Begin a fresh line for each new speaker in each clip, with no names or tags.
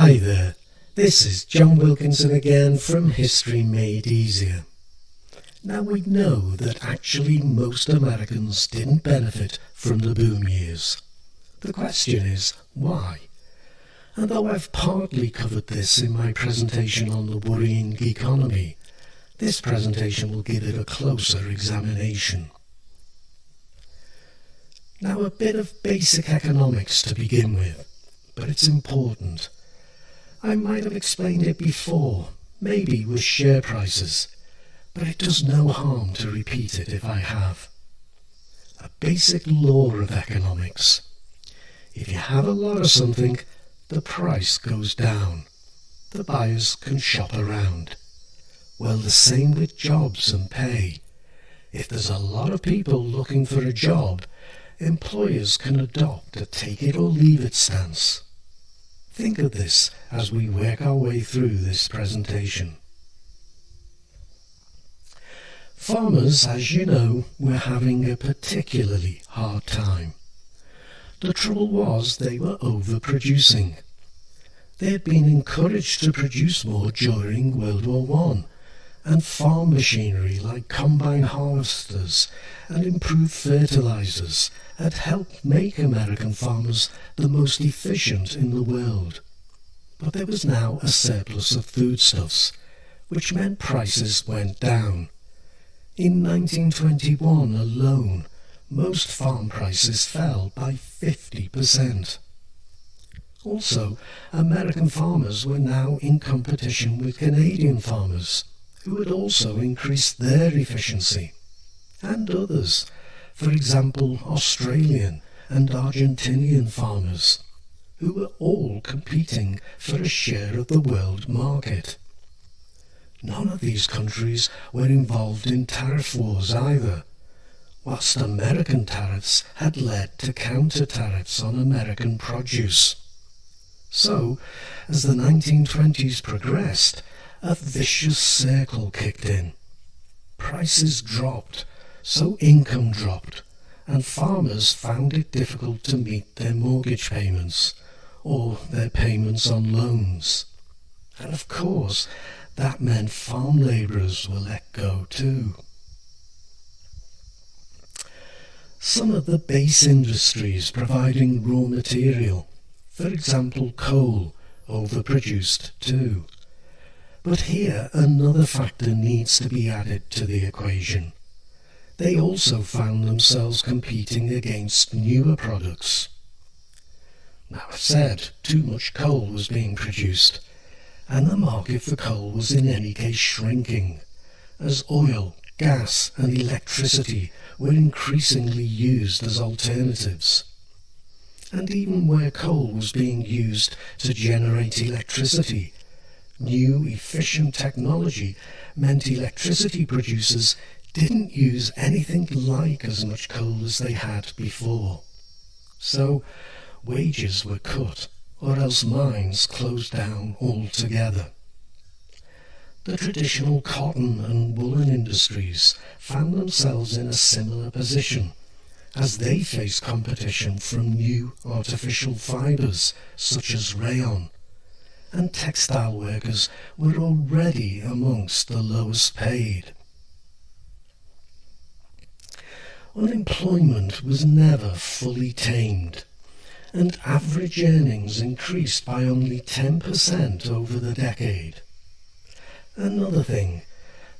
Hi there, this is John Wilkinson again from History Made Easier. Now we know that actually most Americans didn't benefit from the boom years. The question is, why? And though I've partly covered this in my presentation on the worrying economy, this presentation will give it a closer examination. Now a bit of basic economics to begin with, but it's important. I might have explained it before, maybe with share prices, but it does no harm to repeat it if I have. A basic law of economics. If you have a lot of something, the price goes down. The buyers can shop around. Well, the same with jobs and pay. If there's a lot of people looking for a job, employers can adopt a take it or leave it stance. Think of this as we work our way through this presentation. Farmers, as you know, were having a particularly hard time. The trouble was they were overproducing. They had been encouraged to produce more during World War I, and farm machinery like combine harvesters and improved fertilizers had helped make American farmers the most efficient in the world. But there was now a surplus of foodstuffs, which meant prices went down. In 1921 alone, most farm prices fell by 50%. Also, American farmers were now in competition with Canadian farmers, who had also increased their efficiency, and others, for example Australian and Argentinian farmers, who were all competing for a share of the world market. None of these countries were involved in tariff wars either, whilst American tariffs had led to counter-tariffs on American produce. So, as the 1920s progressed, a vicious circle kicked in. Prices dropped, so income dropped, and farmers found it difficult to meet their mortgage payments, or their payments on loans. And of course, that meant farm labourers were let go too. Some of the base industries providing raw material, for example coal, overproduced too. But here another factor needs to be added to the equation. They also found themselves competing against newer products. Now I've said too much coal was being produced, and the market for coal was in any case shrinking, as oil, gas and electricity were increasingly used as alternatives. And even where coal was being used to generate electricity, new efficient technology meant electricity producers didn't use anything like as much coal as they had before. So wages were cut, or else mines closed down altogether. The traditional cotton and woolen industries found themselves in a similar position, as they faced competition from new artificial fibres such as rayon, and textile workers were already amongst the lowest paid. Unemployment was never fully tamed, and average earnings increased by only 10% over the decade. Another thing,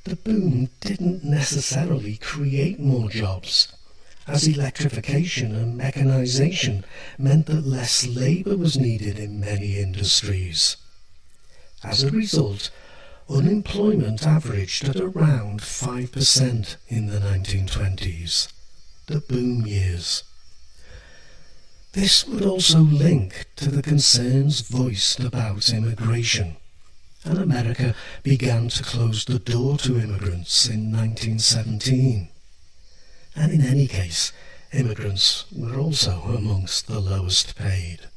the boom didn't necessarily create more jobs, as electrification and mechanization meant that less labour was needed in many industries. As a result, unemployment averaged at around 5% in the 1920s, the boom years. This would also link to the concerns voiced about immigration, and America began to close the door to immigrants in 1917. And in any case, immigrants were also amongst the lowest paid.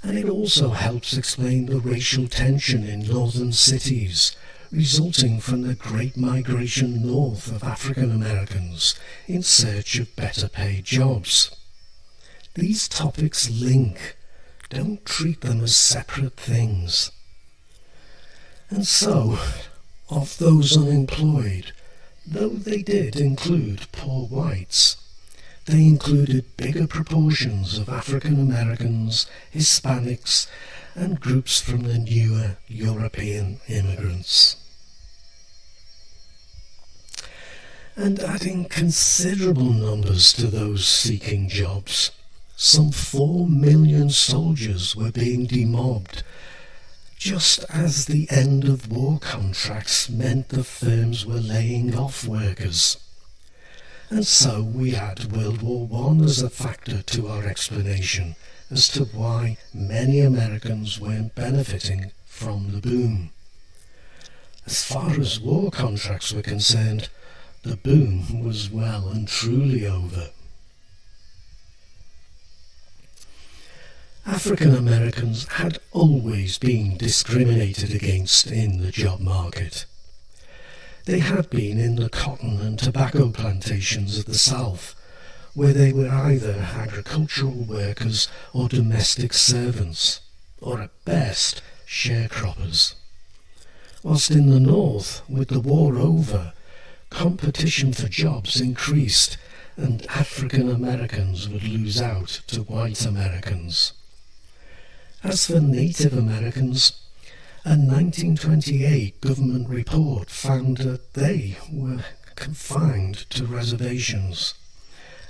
And it also helps explain the racial tension in northern cities, resulting from the great migration north of African Americans in search of better paid jobs. These topics link, Don't treat them as separate things. And so, of those unemployed, though they did include poor whites, they included bigger proportions of African Americans, Hispanics, and groups from the newer European immigrants. And adding considerable numbers to those seeking jobs, some 4 million soldiers were being demobbed, just as the end of war contracts meant the firms were laying off workers. And so we add World War I as a factor to our explanation as to why many Americans weren't benefiting from the boom. As far as war contracts were concerned, the boom was well and truly over. African Americans had always been discriminated against in the job market. They had been in the cotton and tobacco plantations of the South, where they were either agricultural workers or domestic servants, or at best sharecroppers. Whilst in the North, with the war over, competition for jobs increased and African Americans would lose out to white Americans. As for Native Americans, a 1928 government report found that they were confined to reservations,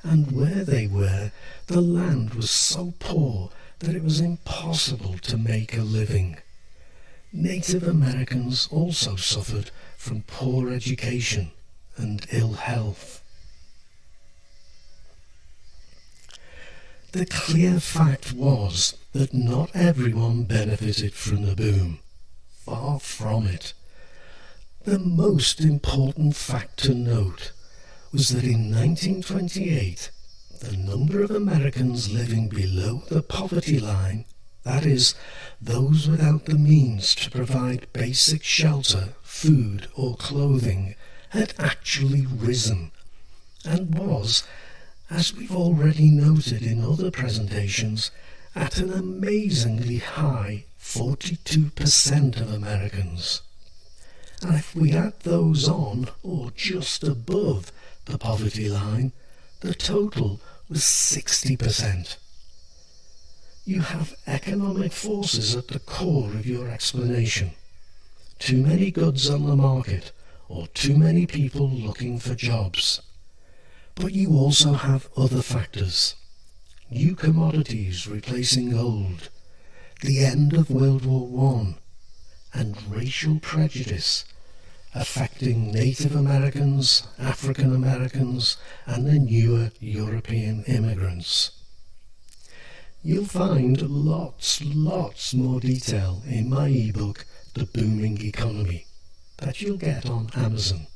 and where they were, the land was so poor that it was impossible to make a living. Native Americans also suffered from poor education and ill health. The clear fact was that not everyone benefited from the boom. Far from it. The most important fact to note was that in 1928, the number of Americans living below the poverty line, that is, those without the means to provide basic shelter, food or clothing, had actually risen, and was, as we've already noted in other presentations, at an amazingly high 42% of Americans. And if we add those on, or just above, the poverty line, the total was 60%. You have economic forces at the core of your explanation. Too many goods on the market, or too many people looking for jobs. But you also have other factors. New commodities replacing old, the end of World War I, and racial prejudice affecting Native Americans, African Americans, and the newer European immigrants. You'll find lots more detail in my ebook, The Booming Economy, that you'll get on Amazon.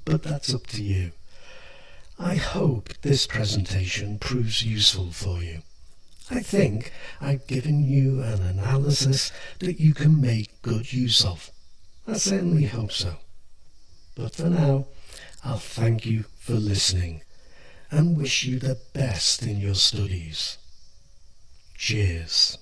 But that's up to you. I hope this presentation proves useful for you. I think I've given you an analysis that you can make good use of. I certainly hope so. But for now, I'll thank you for listening and wish you the best in your studies. Cheers.